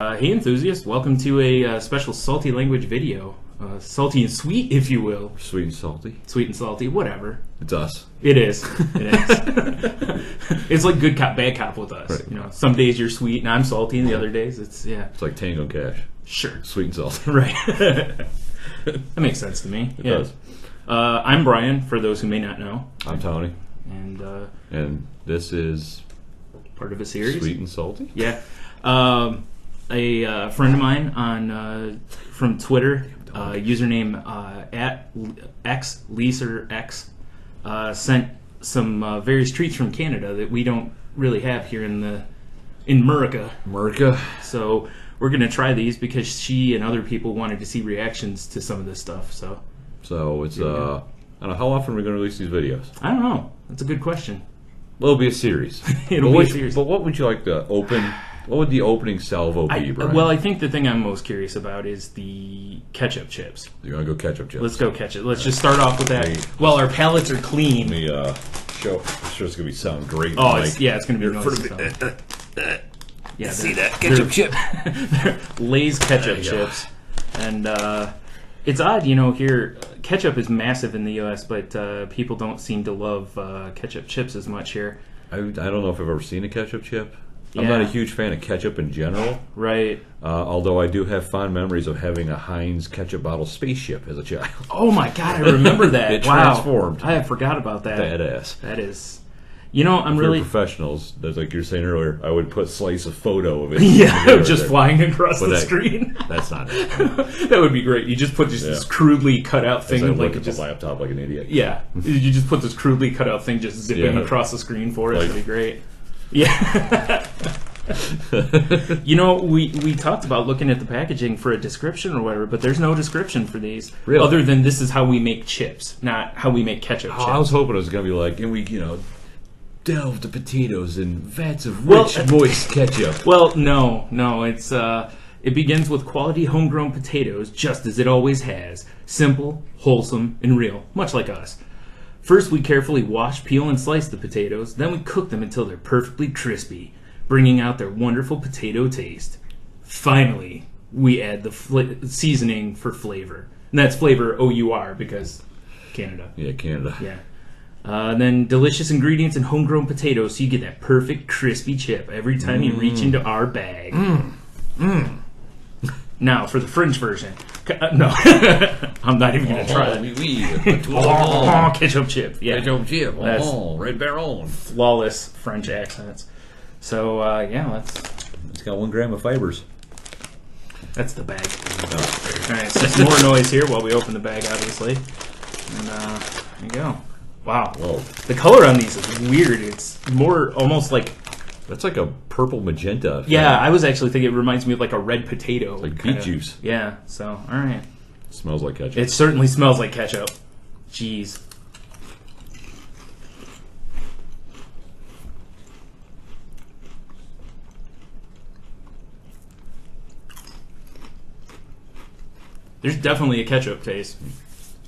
Hey enthusiasts, welcome to a special salty language video. Salty and sweet, if you will. Sweet and salty. Sweet and salty, whatever. It's us. It is. It is. It's like good cop, bad cop with us. Right. You know, some days you're sweet and I'm salty, and the other days it's It's like Tango and Cash. Sure. Sweet and salty. Right. That makes sense to me. It does. I'm Brian, for those who may not know. I'm Tony. And this is part of a series. Sweet and salty? Yeah. A friend of mine on from Twitter, username at xleaserx, sent some various treats from Canada that we don't really have here in America. So we're gonna try these because she and other people wanted to see reactions to some of this stuff. So it's I don't know, how often are we gonna release these videos? I don't know. That's a good question. Well, it'll be a series. It'll be a series. But what would you like to open? What would the opening salvo be, Brian? Well, I think the thing I'm most curious about is the ketchup chips. You're gonna go ketchup chips. Let's go ketchup. Let's just start off with that. Well, our palates are clean. Let me show. I'm sure it's gonna be sound great. Oh, it's gonna be noisy. Yeah, see that ketchup chip? They're Lay's ketchup chips, and it's odd, here ketchup is massive in the U.S., but people don't seem to love ketchup chips as much here. I don't know if I've ever seen a ketchup chip. Yeah. I'm not a huge fan of ketchup in general. Right. Although I do have fond memories of having a Heinz ketchup bottle spaceship as a child. Oh my God, I remember that. It wow. transformed. I forgot about that. Badass. That is. I'm really professionals. That's like you were saying earlier. I would slice a photo of it. Yeah, just flying across the screen. That's not it. That would be great. You just put this crudely cut out thing. As I look at the laptop like an idiot. Yeah, you just put this crudely cut out thing just zipping across the screen for it. That'd be great. Yeah. We talked about looking at the packaging for a description or whatever, but there's no description for these. Really? Other than this is how we make chips, not how we make ketchup chips. I was hoping it was going to be like, and we, delve the potatoes in vats of rich, moist ketchup. Well, no, it's it begins with quality homegrown potatoes, just as it always has. Simple, wholesome, and real, much like us. First, we carefully wash, peel, and slice the potatoes. Then we cook them until they're perfectly crispy, bringing out their wonderful potato taste. Finally, we add the seasoning for flavor. And that's flavor O-U-R because Canada. Yeah, Canada. Yeah. Then delicious ingredients and homegrown potatoes, so you get that perfect crispy chip every time you reach into our bag. Now, for the French version. No, I'm not even going to try that. Ketchup chip. Yeah. Ketchup chip. That's Red Baron. Flawless French accents. So, It's got 1 gram of fibers. that's the bag. Alright, so some more noise here while we open the bag, obviously. And there you go. Wow. Whoa. The color on these is weird. It's more almost like... That's like a purple magenta. Yeah, I was actually thinking it reminds me of like a red potato. Like beet juice. Yeah, so, alright. Smells like ketchup. It certainly smells like ketchup. Jeez. There's definitely a ketchup taste.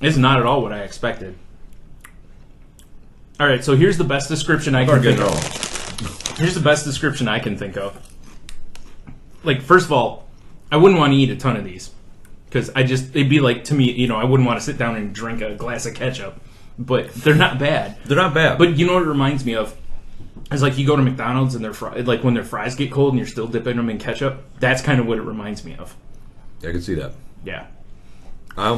It's not at all what I expected. Alright, so here's the best description I can think of. Here's the best description I can think of. Like, first of all, I wouldn't want to eat a ton of these. Because it'd be like, to me, I wouldn't want to sit down and drink a glass of ketchup. But they're not bad. They're not bad. But you know what it reminds me of? It's like you go to McDonald's and like when their fries get cold and you're still dipping them in ketchup. That's kind of what it reminds me of. I can see that. Yeah. I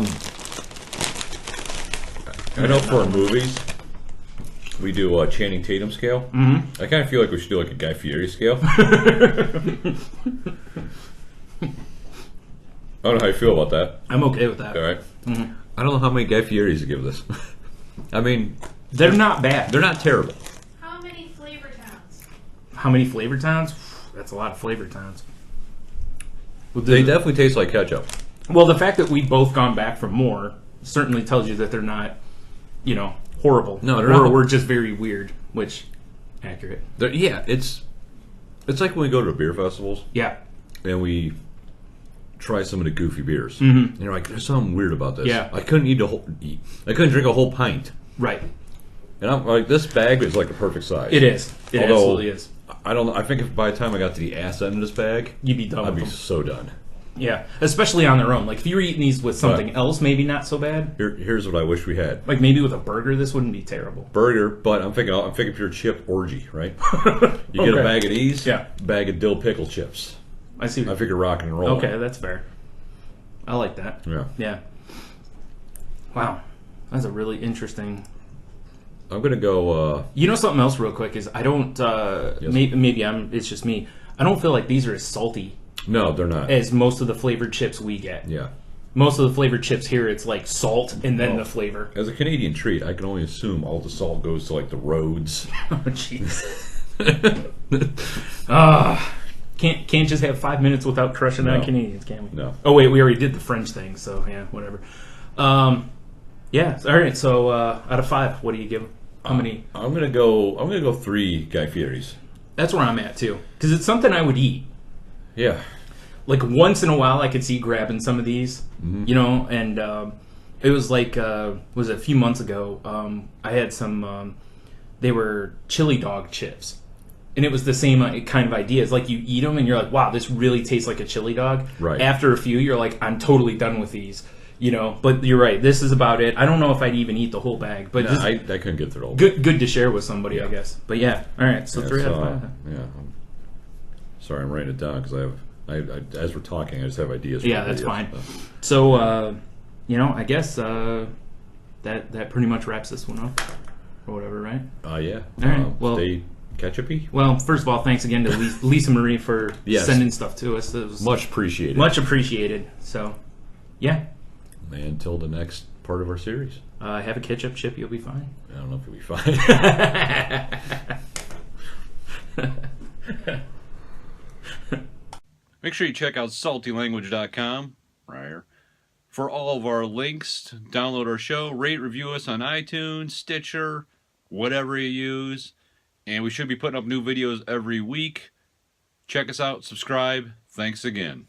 know for our movies, we do a Channing Tatum scale. Mm-hmm. I kind of feel like we should do like a Guy Fieri scale. I don't know how you feel about that. I'm okay with that. All right. Mm-hmm. I don't know how many Guy Fieris to give this. I mean... They're not bad. They're not terrible. How many flavor towns? How many flavor towns? That's a lot of flavor towns. They definitely taste like ketchup. Well, the fact that we've both gone back for more certainly tells you that they're not, horrible. No, they're not. Or we're just very weird, which, accurate. It's like when we go to beer festivals. Yeah. And we try some of the goofy beers. Mm-hmm. And you're like, there's something weird about this. Yeah. I couldn't I couldn't drink a whole pint. Right. And I'm like, this bag is like the perfect size. It is. It absolutely is. I don't know. I think if by the time I got to the ass end of this bag, You'd be done I'd with be them. so done. Yeah, especially on their own. Like if you were eating these with something else, maybe not so bad. Here's what I wish we had. Like maybe with a burger, this wouldn't be terrible. Burger, but I'm thinking pure chip orgy, right? You get a bag of these, Yeah. bag of dill pickle chips. I see. I figure rock and roll. Okay, that's fair. I like that. Yeah. Yeah. Wow, that's a really interesting. I'm gonna go. You know something else, real quick, is I don't. Yes. Maybe it's just me. I don't feel like these are as salty No, they're not. as most of the flavored chips we get. Yeah. Most of the flavored chips here, it's like salt and then the flavor. As a Canadian treat, I can only assume all the salt goes to like the roads. Oh, jeez. Can't just have 5 minutes without crushing on No. Canadians, can we? No. Oh wait, we already did the French thing, so yeah, whatever. Yeah. All right. So out of 5, what do you give them? How many? I'm gonna go 3 Guy Fieri's. That's where I'm at too, because it's something I would eat. Yeah. Like once in a while, I could see grabbing some of these, you know. And it was like was it a few months ago? I had some. They were chili dog chips. And it was the same kind of idea. It's like you eat them and you're like, wow, this really tastes like a chili dog. Right. After a few, you're like, I'm totally done with these. You know, but you're right. This is about it. I don't know if I'd even eat the whole bag, but No, just I couldn't get through the whole. good to share with somebody, I guess. But yeah, all right. So Yeah, 3 out of 5. Yeah. Sorry, I'm writing it down because I as we're talking, I just have ideas. for Yeah, that's videos, fine. so. So you know, I guess that pretty much wraps this one up, or whatever, right? Yeah. All right, well- stay ketchupy. Well, first of all, thanks again to Lisa Marie for Yes. sending stuff to us. It was Much appreciated. much appreciated. So yeah, And until the next part of our series. have a ketchup chip, you'll be fine. I don't know if it'll be fine. Make sure you check out saltylanguage.com for all of our links. Download our show, rate, review us on iTunes, Stitcher, whatever you use. And we should be putting up new videos every week. Check us out, subscribe. Thanks again.